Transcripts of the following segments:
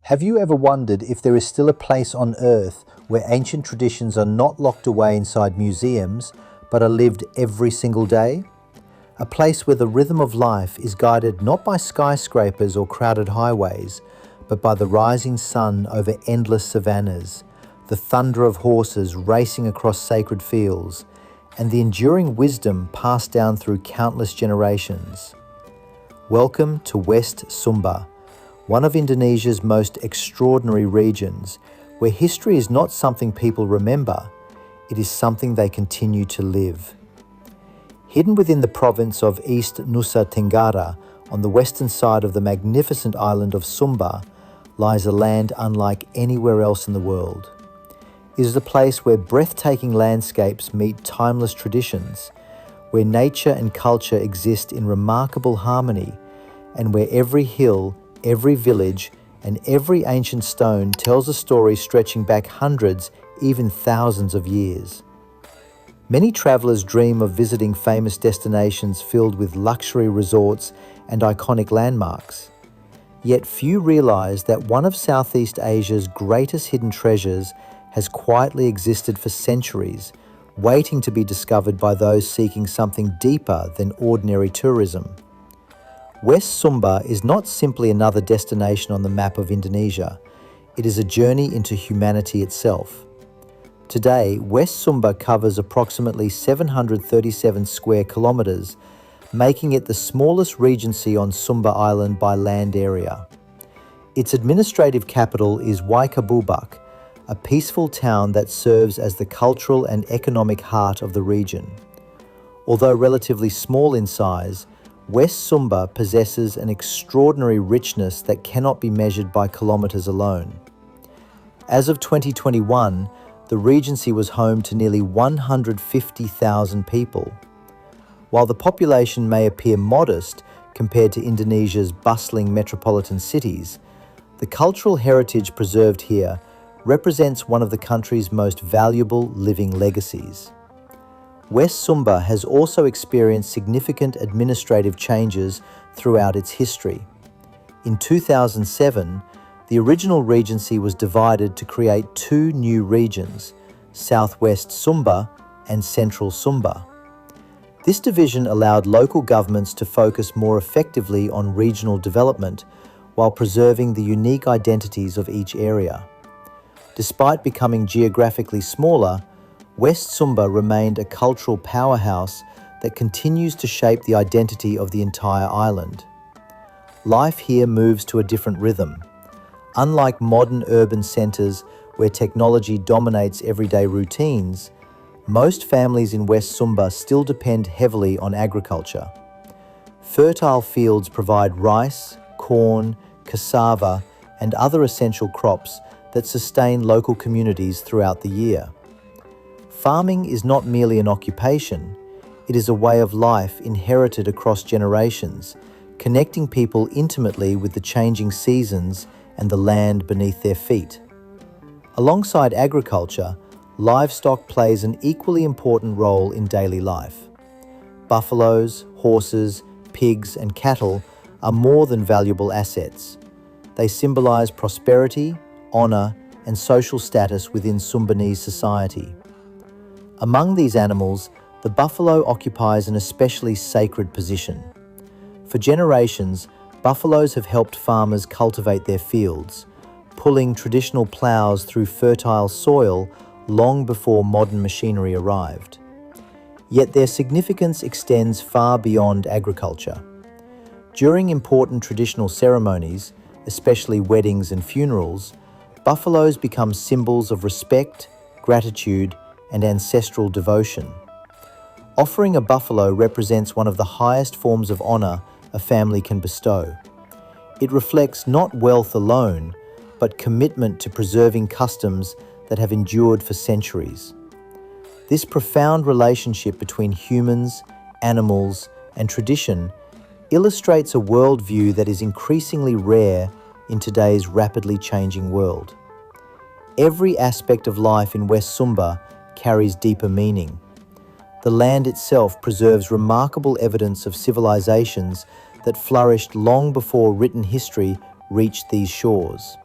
Have you ever wondered if there is still a place on Earth where ancient traditions are not locked away inside museums, but are lived every single day? A place where the rhythm of life is guided not by skyscrapers or crowded highways, but by the rising sun over endless savannas, the thunder of horses racing across sacred fields, and the enduring wisdom passed down through countless generations. Welcome to West Sumba, one of Indonesia's most extraordinary regions, where history is not something people remember, it is something they continue to live. Hidden within the province of East Nusa Tenggara, on the western side of the magnificent island of Sumba, lies a land unlike anywhere else in the world. It is a place where breathtaking landscapes meet timeless traditions, where nature and culture exist in remarkable harmony, and where every hill, every village, and every ancient stone tells a story stretching back hundreds, even thousands of years. Many travelers dream of visiting famous destinations filled with luxury resorts and iconic landmarks. Yet few realize that one of Southeast Asia's greatest hidden treasures has quietly existed for centuries, waiting to be discovered by those seeking something deeper than ordinary tourism. West Sumba is not simply another destination on the map of Indonesia. It is a journey into humanity itself. Today, West Sumba covers approximately 737 square kilometers, making it the smallest regency on Sumba Island by land area. Its administrative capital is Waikabubak, a peaceful town that serves as the cultural and economic heart of the region. Although relatively small in size, West Sumba possesses an extraordinary richness that cannot be measured by kilometers alone. As of 2021, the Regency was home to nearly 150,000 people. While the population may appear modest compared to Indonesia's bustling metropolitan cities, the cultural heritage preserved here represents one of the country's most valuable living legacies. West Sumba has also experienced significant administrative changes throughout its history. In 2007, the original regency was divided to create two new regions, Southwest Sumba and Central Sumba. This division allowed local governments to focus more effectively on regional development while preserving the unique identities of each area. Despite becoming geographically smaller, West Sumba remained a cultural powerhouse that continues to shape the identity of the entire island. Life here moves to a different rhythm. Unlike modern urban centres where technology dominates everyday routines, most families in West Sumba still depend heavily on agriculture. Fertile fields provide rice, corn, cassava, and other essential crops that sustain local communities throughout the year. Farming is not merely an occupation, it is a way of life inherited across generations, connecting people intimately with the changing seasons and the land beneath their feet. Alongside agriculture, livestock plays an equally important role in daily life. Buffaloes, horses, pigs, and cattle are more than valuable assets. They symbolize prosperity, honor, and social status within Sumbanese society. Among these animals, the buffalo occupies an especially sacred position. For generations, buffaloes have helped farmers cultivate their fields, pulling traditional plows through fertile soil long before modern machinery arrived. Yet their significance extends far beyond agriculture. During important traditional ceremonies, especially weddings and funerals, buffaloes become symbols of respect, gratitude, and ancestral devotion. Offering a buffalo represents one of the highest forms of honor a family can bestow. It reflects not wealth alone, but commitment to preserving customs that have endured for centuries. This profound relationship between humans, animals, and tradition illustrates a worldview that is increasingly rare in today's rapidly changing world. Every aspect of life in West Sumba carries deeper meaning. The land itself preserves remarkable evidence of civilizations that flourished long before written history reached these shores.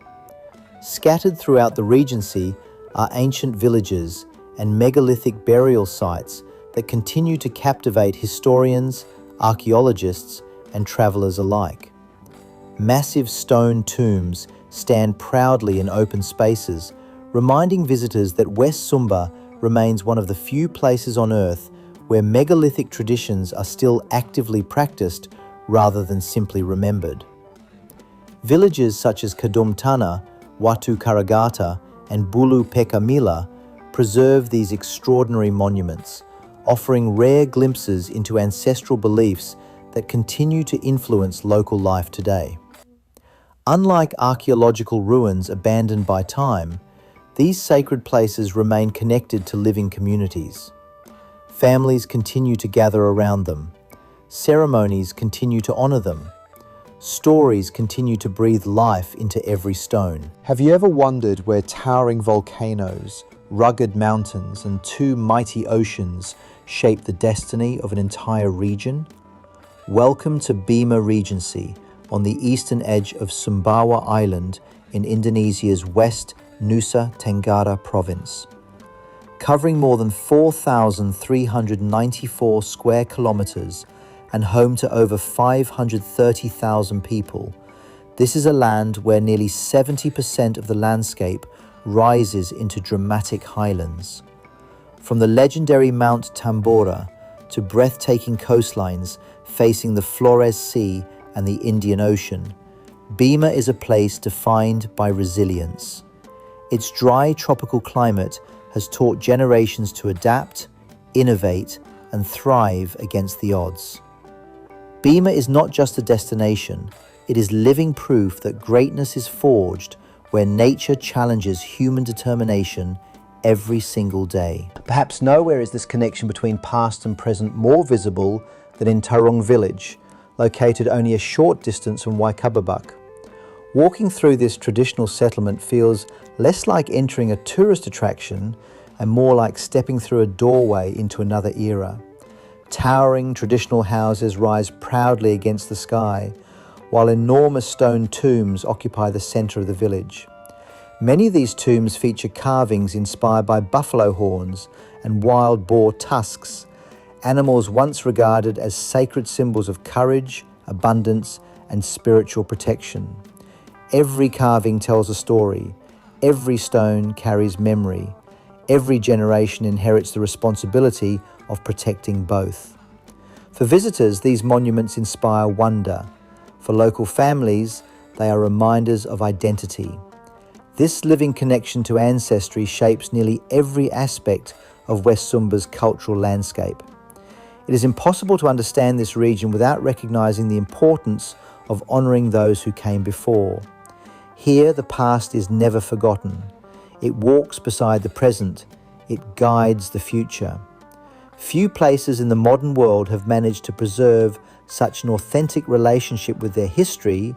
Scattered throughout the Regency are ancient villages and megalithic burial sites that continue to captivate historians, archaeologists, and travelers alike. Massive stone tombs stand proudly in open spaces, reminding visitors that West Sumba remains one of the few places on Earth where megalithic traditions are still actively practiced rather than simply remembered. Villages such as Kadumtana, Watu Karagata, and Bulu Pekamila preserve these extraordinary monuments, offering rare glimpses into ancestral beliefs that continue to influence local life today. Unlike archaeological ruins abandoned by time, these sacred places remain connected to living communities. Families continue to gather around them. Ceremonies continue to honor them. Stories continue to breathe life into every stone. Have you ever wondered where towering volcanoes, rugged mountains, and two mighty oceans shape the destiny of an entire region? Welcome to Bima Regency on the eastern edge of Sumbawa Island in Indonesia's West Nusa Tenggara province. Covering more than 4,394 square kilometers and home to over 530,000 people, this is a land where nearly 70% of the landscape rises into dramatic highlands. From the legendary Mount Tambora to breathtaking coastlines facing the Flores Sea and the Indian Ocean, Bima is a place defined by resilience. Its dry tropical climate has taught generations to adapt, innovate, and thrive against the odds. Bima is not just a destination, it is living proof that greatness is forged where nature challenges human determination every single day. Perhaps nowhere is this connection between past and present more visible than in Tarong village, located only a short distance from Waikabubak. Walking through this traditional settlement feels less like entering a tourist attraction and more like stepping through a doorway into another era. Towering traditional houses rise proudly against the sky, while enormous stone tombs occupy the center of the village. Many of these tombs feature carvings inspired by buffalo horns and wild boar tusks, animals once regarded as sacred symbols of courage, abundance, and spiritual protection. Every carving tells a story. Every stone carries memory. Every generation inherits the responsibility of protecting both. For visitors, these monuments inspire wonder. For local families, they are reminders of identity. This living connection to ancestry shapes nearly every aspect of West Sumba's cultural landscape. It is impossible to understand this region without recognizing the importance of honoring those who came before. Here, the past is never forgotten. It walks beside the present. It guides the future. Few places in the modern world have managed to preserve such an authentic relationship with their history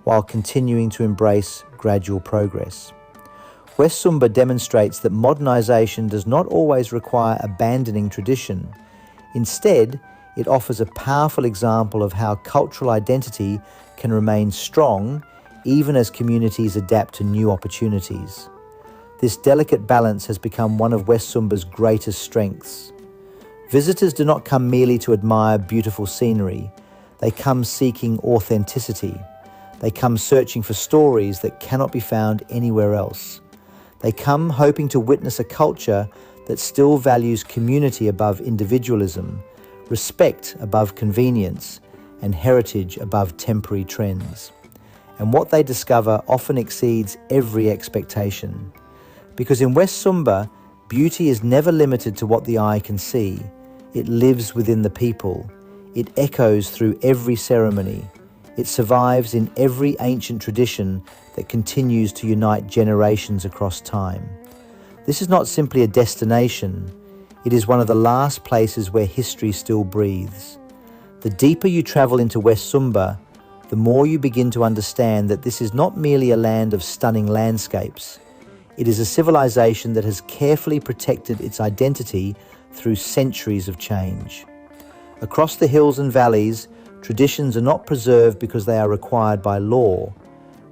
while continuing to embrace gradual progress. West Sumba demonstrates that modernization does not always require abandoning tradition. Instead, it offers a powerful example of how cultural identity can remain strong even as communities adapt to new opportunities. This delicate balance has become one of West Sumba's greatest strengths. Visitors do not come merely to admire beautiful scenery. They come seeking authenticity. They come searching for stories that cannot be found anywhere else. They come hoping to witness a culture that still values community above individualism, respect above convenience, and heritage above temporary trends. And what they discover often exceeds every expectation. Because in West Sumba, beauty is never limited to what the eye can see. It lives within the people. It echoes through every ceremony. It survives in every ancient tradition that continues to unite generations across time. This is not simply a destination. It is one of the last places where history still breathes. The deeper you travel into West Sumba, the more you begin to understand that this is not merely a land of stunning landscapes. It is a civilization that has carefully protected its identity through centuries of change. Across the hills and valleys, traditions are not preserved because they are required by law.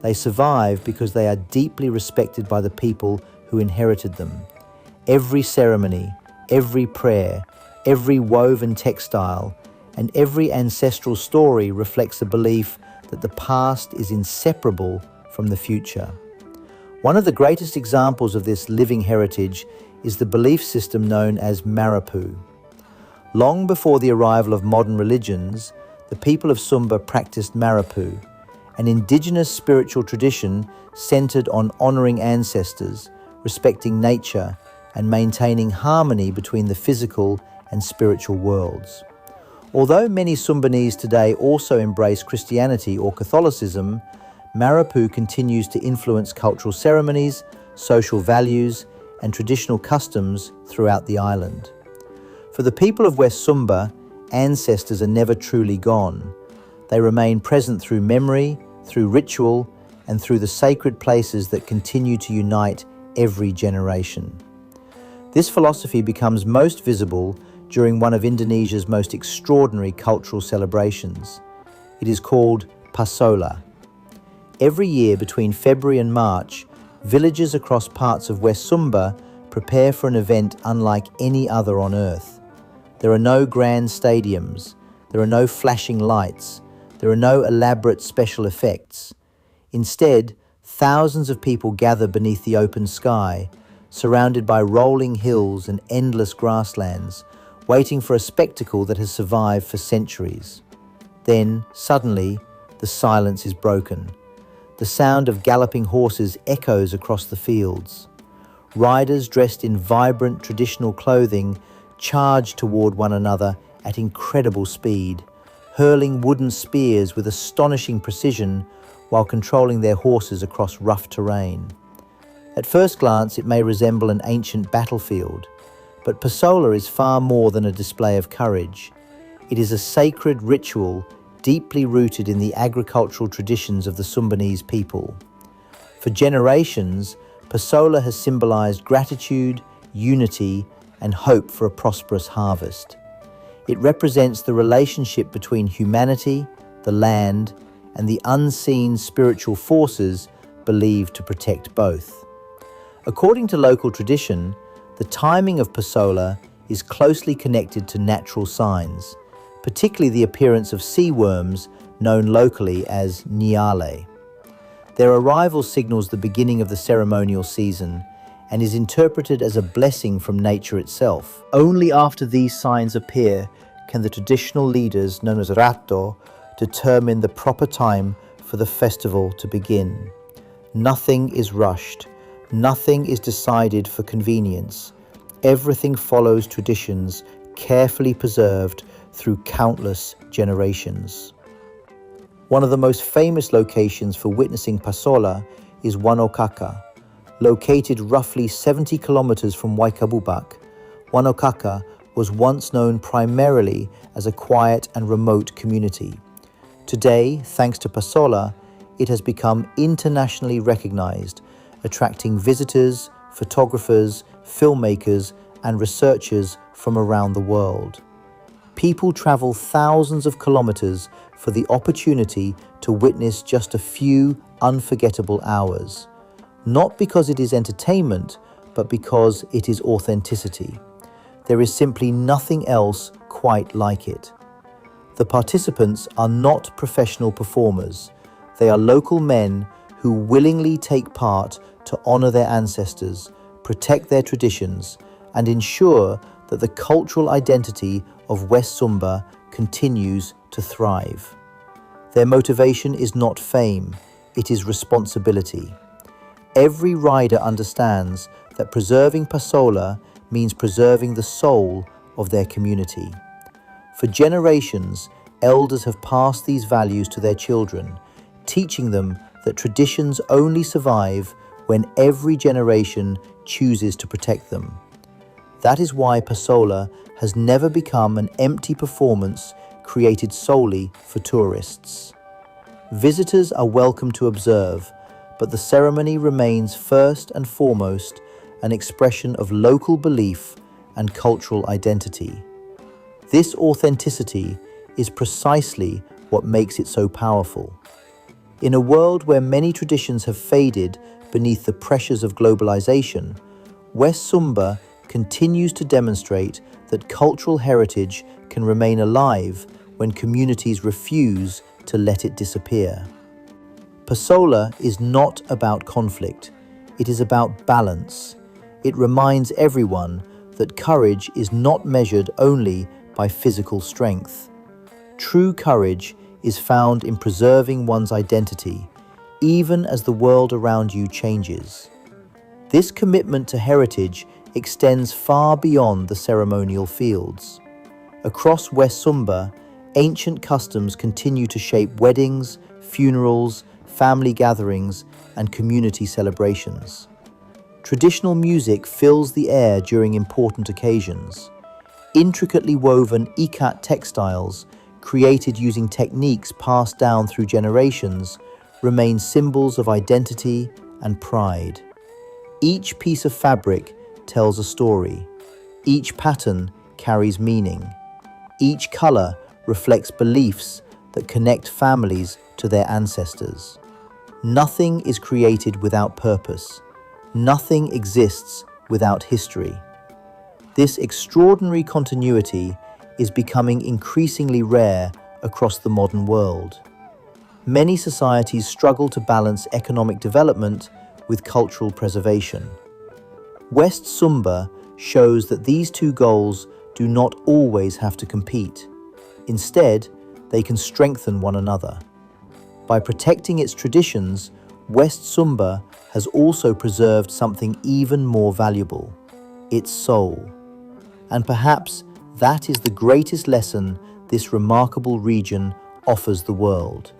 They survive because they are deeply respected by the people who inherited them. Every ceremony, every prayer, every woven textile, and every ancestral story reflects a belief that the past is inseparable from the future. One of the greatest examples of this living heritage is the belief system known as Marapu. Long before the arrival of modern religions, the people of Sumba practiced Marapu, an indigenous spiritual tradition centered on honoring ancestors, respecting nature, and maintaining harmony between the physical and spiritual worlds. Although many Sumbanese today also embrace Christianity or Catholicism, Marapu continues to influence cultural ceremonies, social values, and traditional customs throughout the island. For the people of West Sumba, ancestors are never truly gone. They remain present through memory, through ritual, and through the sacred places that continue to unite every generation. This philosophy becomes most visible during one of Indonesia's most extraordinary cultural celebrations. It is called Pasola. Every year between February and March, villages across parts of West Sumba prepare for an event unlike any other on Earth. There are no grand stadiums, there are no flashing lights, there are no elaborate special effects. Instead, thousands of people gather beneath the open sky, surrounded by rolling hills and endless grasslands, waiting for a spectacle that has survived for centuries. Then, suddenly, the silence is broken. The sound of galloping horses echoes across the fields. Riders dressed in vibrant traditional clothing charge toward one another at incredible speed, hurling wooden spears with astonishing precision while controlling their horses across rough terrain. At first glance, it may resemble an ancient battlefield, but Pasola is far more than a display of courage. It is a sacred ritual deeply rooted in the agricultural traditions of the Sumbanese people. For generations, Pasola has symbolized gratitude, unity, and hope for a prosperous harvest. It represents the relationship between humanity, the land, and the unseen spiritual forces believed to protect both. According to local tradition, the timing of Pasola is closely connected to natural signs, particularly the appearance of sea worms known locally as nyale. Their arrival signals the beginning of the ceremonial season and is interpreted as a blessing from nature itself. Only after these signs appear can the traditional leaders, known as Rato, determine the proper time for the festival to begin. Nothing is rushed. Nothing is decided for convenience. Everything follows traditions carefully preserved through countless generations. One of the most famous locations for witnessing Pasola is Wanokaka. Located roughly 70 kilometers from Waikabubak, Wanokaka was once known primarily as a quiet and remote community. Today, thanks to Pasola, it has become internationally recognized, attracting visitors, photographers, filmmakers, and researchers from around the world. People travel thousands of kilometers for the opportunity to witness just a few unforgettable hours. Not because it is entertainment, but because it is authenticity. There is simply nothing else quite like it. The participants are not professional performers. They are local men who willingly take part to honor their ancestors, protect their traditions, and ensure that the cultural identity of West Sumba continues to thrive. Their motivation is not fame, it is responsibility. Every rider understands that preserving Pasola means preserving the soul of their community. For generations, elders have passed these values to their children, teaching them that traditions only survive when every generation chooses to protect them. That is why Pasola has never become an empty performance created solely for tourists. Visitors are welcome to observe, but the ceremony remains first and foremost an expression of local belief and cultural identity. This authenticity is precisely what makes it so powerful. In a world where many traditions have faded beneath the pressures of globalization, West Sumba continues to demonstrate that cultural heritage can remain alive when communities refuse to let it disappear. Pasola is not about conflict, it is about balance. It reminds everyone that courage is not measured only by physical strength. True courage is found in preserving one's identity, even as the world around you changes. This commitment to heritage extends far beyond the ceremonial fields. Across West Sumba, ancient customs continue to shape weddings, funerals, family gatherings, and community celebrations. Traditional music fills the air during important occasions. Intricately woven ikat textiles, created using techniques passed down through generations, remain symbols of identity and pride. Each piece of fabric tells a story. Each pattern carries meaning. Each color reflects beliefs that connect families to their ancestors. Nothing is created without purpose. Nothing exists without history. This extraordinary continuity is becoming increasingly rare across the modern world. Many societies struggle to balance economic development with cultural preservation. West Sumba shows that these two goals do not always have to compete. Instead, they can strengthen one another. By protecting its traditions, West Sumba has also preserved something even more valuable: its soul. And perhaps that is the greatest lesson this remarkable region offers the world.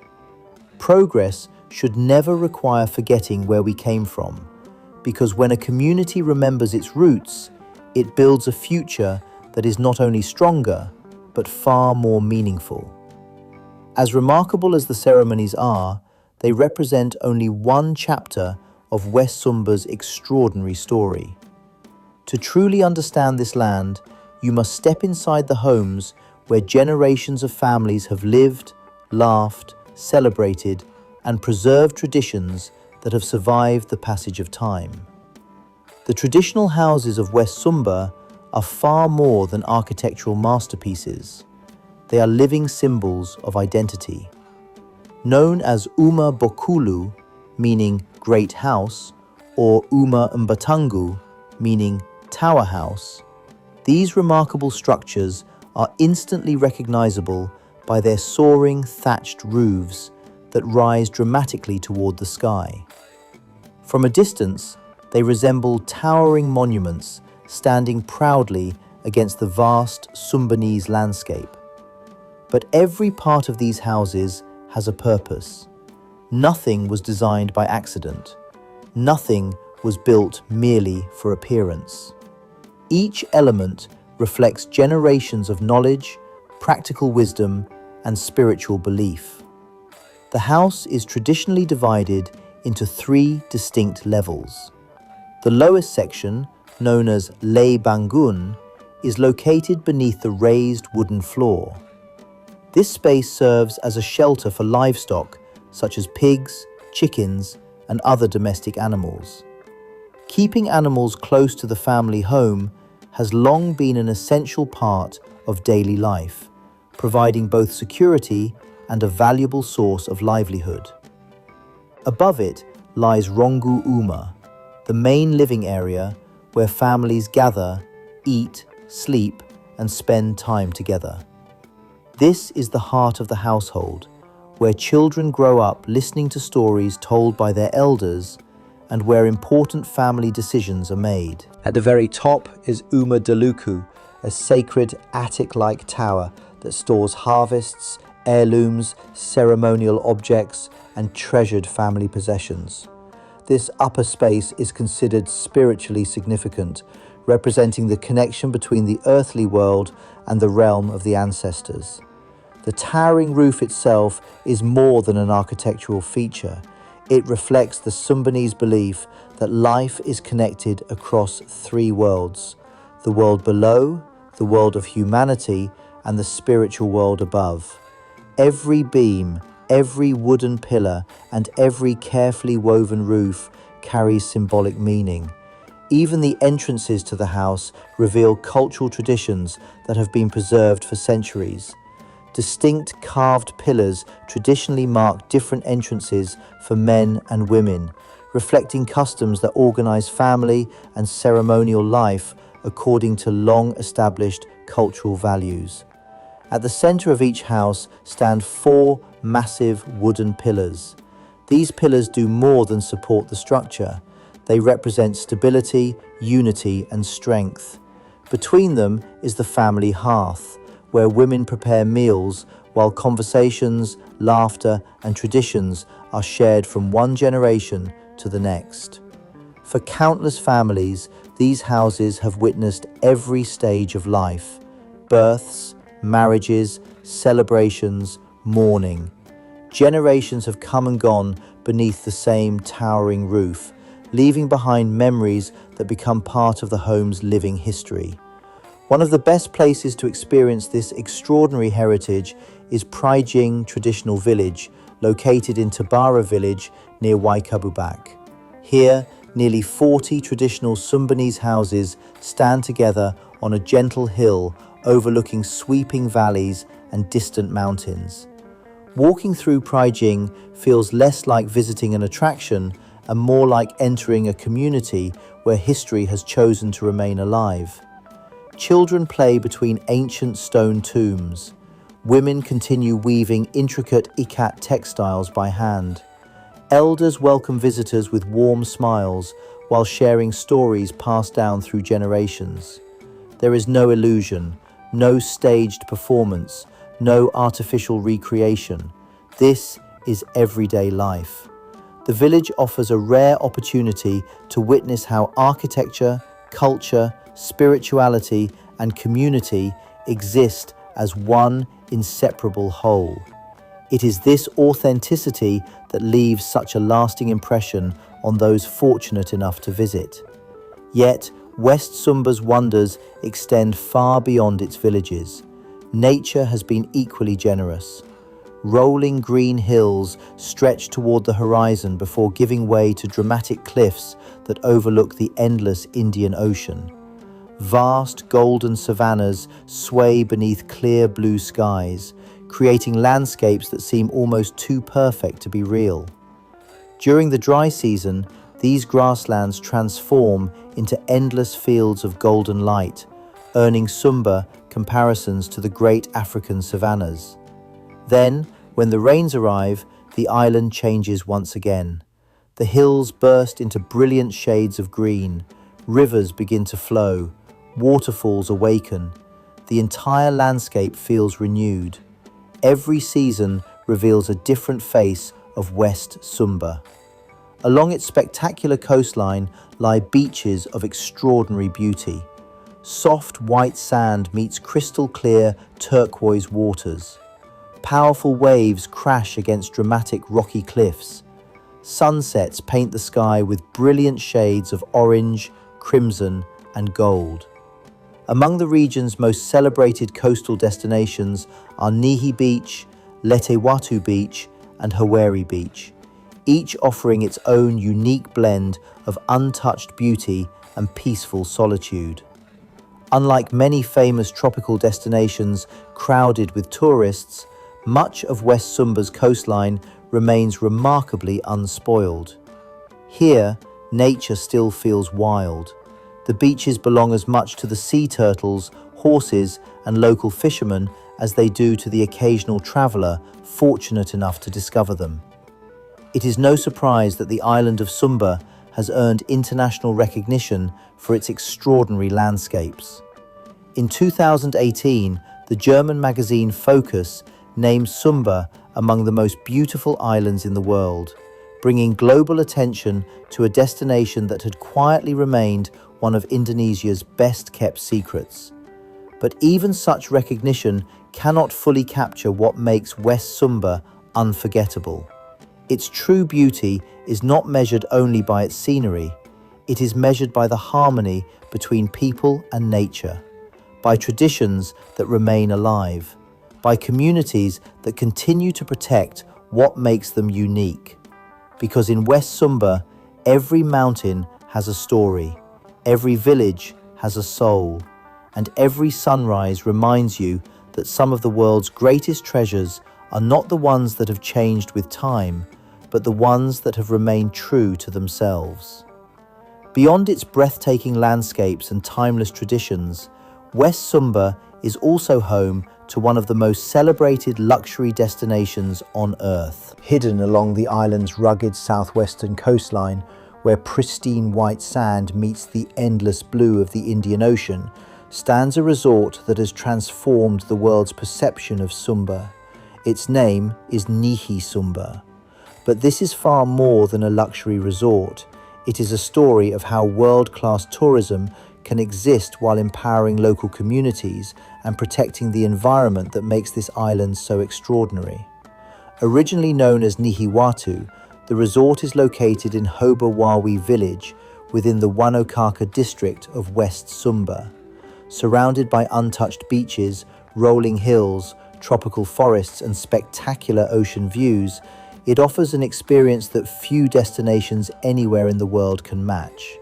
Progress should never require forgetting where we came from, because when a community remembers its roots, it builds a future that is not only stronger, but far more meaningful. As remarkable as the ceremonies are, they represent only one chapter of West Sumba's extraordinary story. To truly understand this land, you must step inside the homes where generations of families have lived, laughed, celebrated, and preserved traditions that have survived the passage of time. The traditional houses of West Sumba are far more than architectural masterpieces. They are living symbols of identity. Known as Uma Bokulu, meaning great house, or Uma Mbatangu, meaning tower house, these remarkable structures are instantly recognizable by their soaring thatched roofs that rise dramatically toward the sky. From a distance, they resemble towering monuments standing proudly against the vast Sumbanese landscape. But every part of these houses has a purpose. Nothing was designed by accident. Nothing was built merely for appearance. Each element reflects generations of knowledge, practical wisdom, and spiritual belief. The house is traditionally divided into 3 distinct levels. The lowest section, known as Lei Bangun, is located beneath the raised wooden floor. This space serves as a shelter for livestock, such as pigs, chickens, and other domestic animals. Keeping animals close to the family home has long been an essential part of daily life, providing both security and a valuable source of livelihood. Above it lies Rongu Uma, the main living area where families gather, eat, sleep, and spend time together. This is the heart of the household, where children grow up listening to stories told by their elders and where important family decisions are made. At the very top is Uma Daluku, a sacred attic-like tower that stores harvests, heirlooms, ceremonial objects, and treasured family possessions. This upper space is considered spiritually significant, representing the connection between the earthly world and the realm of the ancestors. The towering roof itself is more than an architectural feature. It reflects the Sumbanese belief that life is connected across 3 worlds: the world below, the world of humanity, and the spiritual world above. Every beam, Every wooden pillar and every carefully woven roof carries symbolic meaning. Even the entrances to the house reveal cultural traditions that have been preserved for centuries. Distinct carved pillars traditionally mark different entrances for men and women, reflecting customs that organize family and ceremonial life according to long-established cultural values. At the center of each house stand four massive wooden pillars. These pillars do more than support the structure. They represent stability, unity, and strength. Between them is the family hearth, where women prepare meals while conversations, laughter, and traditions are shared from one generation to the next. For countless families, these houses have witnessed every stage of life: births, marriages, celebrations, mourning. Generations have come and gone beneath the same towering roof, leaving behind memories that become part of the home's living history. One of the best places to experience this extraordinary heritage is Praijing Traditional Village, located in Tabara Village near Waikabubak. Here, nearly 40 traditional Sumbanese houses stand together on a gentle hill overlooking sweeping valleys and distant mountains. Walking through Praijing feels less like visiting an attraction and more like entering a community where history has chosen to remain alive. Children play between ancient stone tombs. Women continue weaving intricate ikat textiles by hand. Elders welcome visitors with warm smiles while sharing stories passed down through generations. There is no illusion, no staged performance, no artificial recreation. This is everyday life. The village offers a rare opportunity to witness how architecture, culture, spirituality, and community exist as one inseparable whole. It is this authenticity that leaves such a lasting impression on those fortunate enough to visit. Yet, West Sumba's wonders extend far beyond its villages. Nature has been equally generous. Rolling green hills stretch toward the horizon before giving way to dramatic cliffs that overlook the endless Indian Ocean. Vast golden savannas sway beneath clear blue skies, creating landscapes that seem almost too perfect to be real. During the dry season, these grasslands transform into endless fields of golden light, earning Sumba comparisons to the great African savannas. Then, when the rains arrive, the island changes once again. The hills burst into brilliant shades of green, rivers begin to flow, waterfalls awaken. The entire landscape feels renewed. Every season reveals a different face of West Sumba. Along its spectacular coastline lie beaches of extraordinary beauty. Soft white sand meets crystal clear turquoise waters. Powerful waves crash against dramatic rocky cliffs. Sunsets paint the sky with brilliant shades of orange, crimson, and gold. Among the region's most celebrated coastal destinations are Nihi Beach, Letewatu Beach, and Haweri Beach, each offering its own unique blend of untouched beauty and peaceful solitude. Unlike many famous tropical destinations crowded with tourists, much of West Sumba's coastline remains remarkably unspoiled. Here, nature still feels wild. The beaches belong as much to the sea turtles, horses, and local fishermen as they do to the occasional traveler fortunate enough to discover them. It is no surprise that the island of Sumba has earned international recognition for its extraordinary landscapes. In 2018, the German magazine Focus named Sumba among the most beautiful islands in the world, bringing global attention to a destination that had quietly remained one of Indonesia's best-kept secrets. But even such recognition cannot fully capture what makes West Sumba unforgettable. Its true beauty is not measured only by its scenery. It is measured by the harmony between people and nature, by traditions that remain alive, by communities that continue to protect What makes them unique? Because in West Sumba, every mountain has a story, every village has a soul, and every sunrise reminds you that some of the world's greatest treasures are not the ones that have changed with time, but the ones that have remained true to themselves. Beyond its breathtaking landscapes and timeless traditions, West Sumba is also home to one of the most celebrated luxury destinations on Earth. Hidden along the island's rugged southwestern coastline, where pristine white sand meets the endless blue of the Indian Ocean, stands a resort that has transformed the world's perception of Sumba. Its name is Nihi Sumba. But this is far more than a luxury resort. It is a story of how world-class tourism can exist while empowering local communities and protecting the environment that makes this island so extraordinary. Originally known as Nihiwatu, the resort is located in Hobawawi village within the Wanokaka district of West Sumba. Surrounded by untouched beaches, rolling hills, tropical forests and spectacular ocean views, it offers an experience that few destinations anywhere in the world can match.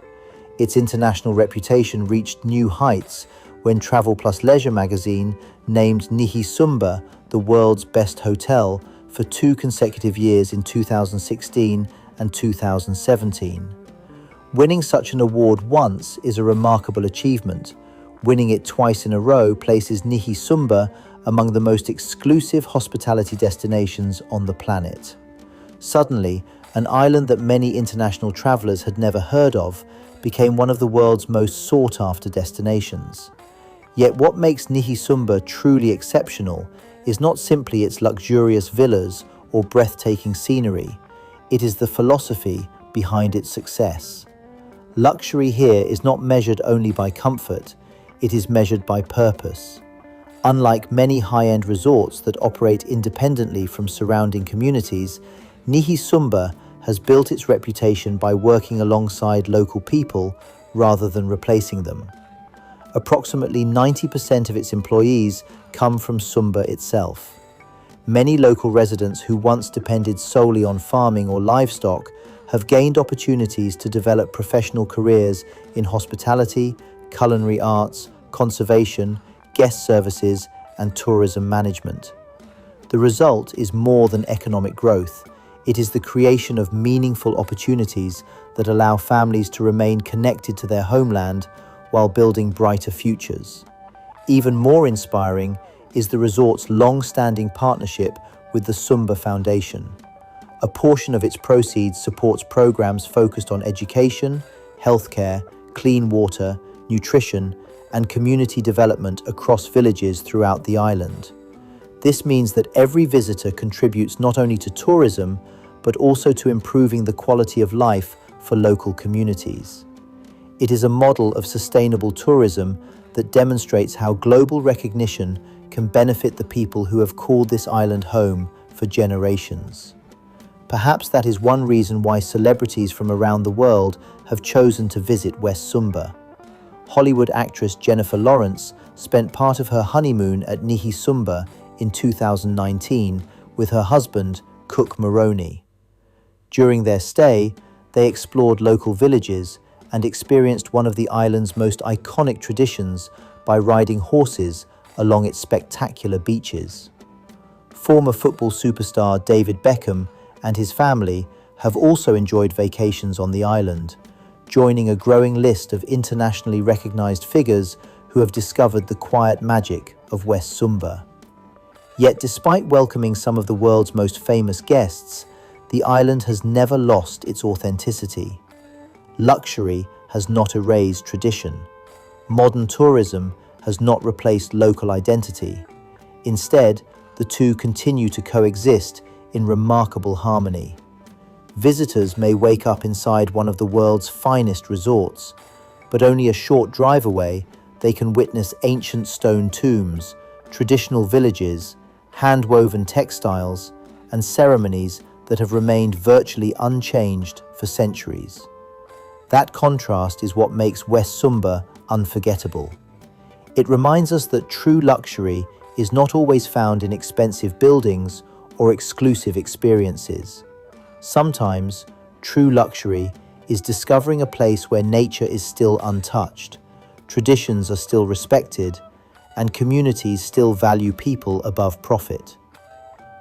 Its international reputation reached new heights when Travel Plus Leisure magazine named Nihi Sumba the world's best hotel for 2 consecutive years in 2016 and 2017. Winning such an award once is a remarkable achievement. Winning it twice in a row places Nihi Sumba among the most exclusive hospitality destinations on the planet. Suddenly, an island that many international travelers had never heard of became one of the world's most sought-after destinations. Yet what makes Nihi Sumba truly exceptional is not simply its luxurious villas or breathtaking scenery, it is the philosophy behind its success. Luxury here is not measured only by comfort, it is measured by purpose. Unlike many high-end resorts that operate independently from surrounding communities, Nihi Sumba has built its reputation by working alongside local people rather than replacing them. Approximately 90% of its employees come from Sumba itself. Many local residents who once depended solely on farming or livestock have gained opportunities to develop professional careers in hospitality, culinary arts, conservation, guest services, and tourism management. The result is more than economic growth. It is the creation of meaningful opportunities that allow families to remain connected to their homeland while building brighter futures. Even more inspiring is the resort's long-standing partnership with the Sumba Foundation. A portion of its proceeds supports programs focused on education, healthcare, clean water, nutrition, and community development across villages throughout the island. This means that every visitor contributes not only to tourism, but also to improving the quality of life for local communities. It is a model of sustainable tourism that demonstrates how global recognition can benefit the people who have called this island home for generations. Perhaps that is one reason why celebrities from around the world have chosen to visit West Sumba. Hollywood actress Jennifer Lawrence spent part of her honeymoon at Nihi Sumba in 2019 with her husband, Cook Maroney. During their stay, they explored local villages and experienced one of the island's most iconic traditions by riding horses along its spectacular beaches. Former football superstar David Beckham and his family have also enjoyed vacations on the island, joining a growing list of internationally recognized figures who have discovered the quiet magic of West Sumba. Yet despite welcoming some of the world's most famous guests, the island has never lost its authenticity. Luxury has not erased tradition. Modern tourism has not replaced local identity. Instead, the two continue to coexist in remarkable harmony. Visitors may wake up inside one of the world's finest resorts, but only a short drive away, they can witness ancient stone tombs, traditional villages, hand-woven textiles, and ceremonies that have remained virtually unchanged for centuries. That contrast is what makes West Sumba unforgettable. It reminds us that true luxury is not always found in expensive buildings or exclusive experiences. Sometimes, true luxury is discovering a place where nature is still untouched, traditions are still respected, and communities still value people above profit.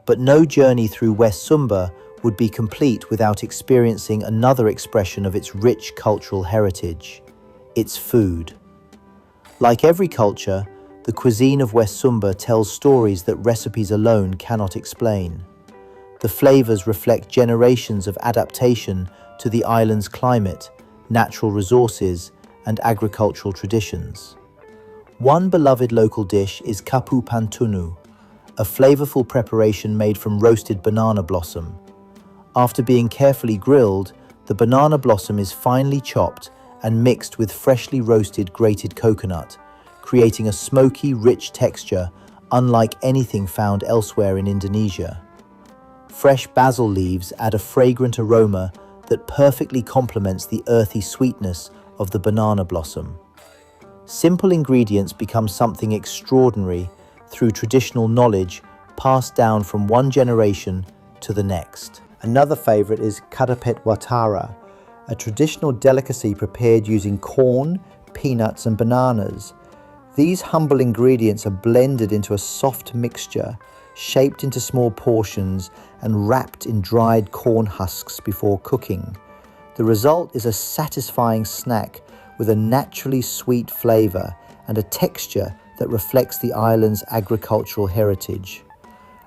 But no journey through West Sumba would be complete without experiencing another expression of its rich cultural heritage, its food. Like every culture, the cuisine of West Sumba tells stories that recipes alone cannot explain. The flavors reflect generations of adaptation to the island's climate, natural resources, and agricultural traditions. One beloved local dish is kapu pantunu, a flavorful preparation made from roasted banana blossom. After being carefully grilled, the banana blossom is finely chopped and mixed with freshly roasted grated coconut, creating a smoky, rich texture unlike anything found elsewhere in Indonesia. Fresh basil leaves add a fragrant aroma that perfectly complements the earthy sweetness of the banana blossom. Simple ingredients become something extraordinary through traditional knowledge passed down from one generation to the next. Another favorite is kadapet watara, a traditional delicacy prepared using corn, peanuts, and bananas. These humble ingredients are blended into a soft mixture, shaped into small portions and wrapped in dried corn husks before cooking. The result is a satisfying snack with a naturally sweet flavor and a texture that reflects the island's agricultural heritage.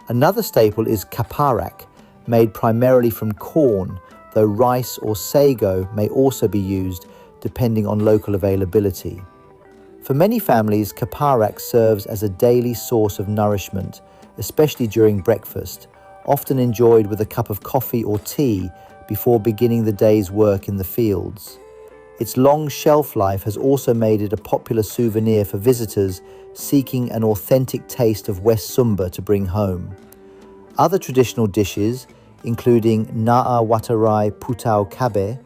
Another staple is kaparak, made primarily from corn, though rice or sago may also be used depending on local availability. For many families, kaparak serves as a daily source of nourishment, especially during breakfast, often enjoyed with a cup of coffee or tea before beginning the day's work in the fields. Its long shelf life has also made it a popular souvenir for visitors seeking an authentic taste of West Sumba to bring home. Other traditional dishes, including na'a watarai putau kabe,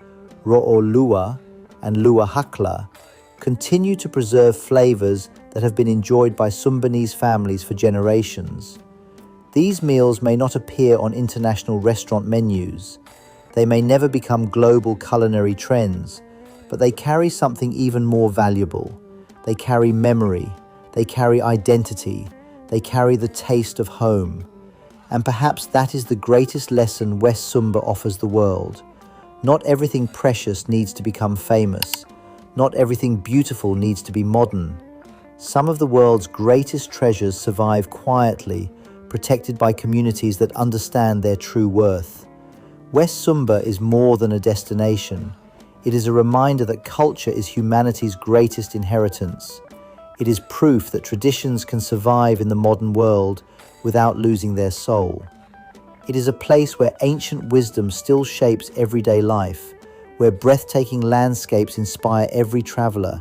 ro'o lua, and lua hakla, continue to preserve flavors that have been enjoyed by Sumbanese families for generations. These meals may not appear on international restaurant menus. They may never become global culinary trends, but they carry something even more valuable. They carry memory, they carry identity, they carry the taste of home. And perhaps that is the greatest lesson West Sumba offers the world. Not everything precious needs to become famous. Not everything beautiful needs to be modern. Some of the world's greatest treasures survive quietly, protected by communities that understand their true worth. West Sumba is more than a destination. It is a reminder that culture is humanity's greatest inheritance. It is proof that traditions can survive in the modern world without losing their soul. It is a place where ancient wisdom still shapes everyday life, where breathtaking landscapes inspire every traveler,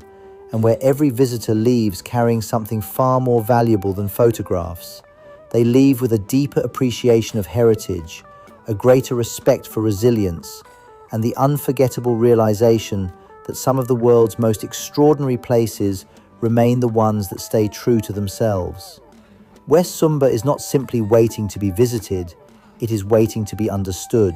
and where every visitor leaves carrying something far more valuable than photographs. They leave with a deeper appreciation of heritage, a greater respect for resilience, and the unforgettable realization that some of the world's most extraordinary places remain the ones that stay true to themselves. West Sumba is not simply waiting to be visited, it is waiting to be understood.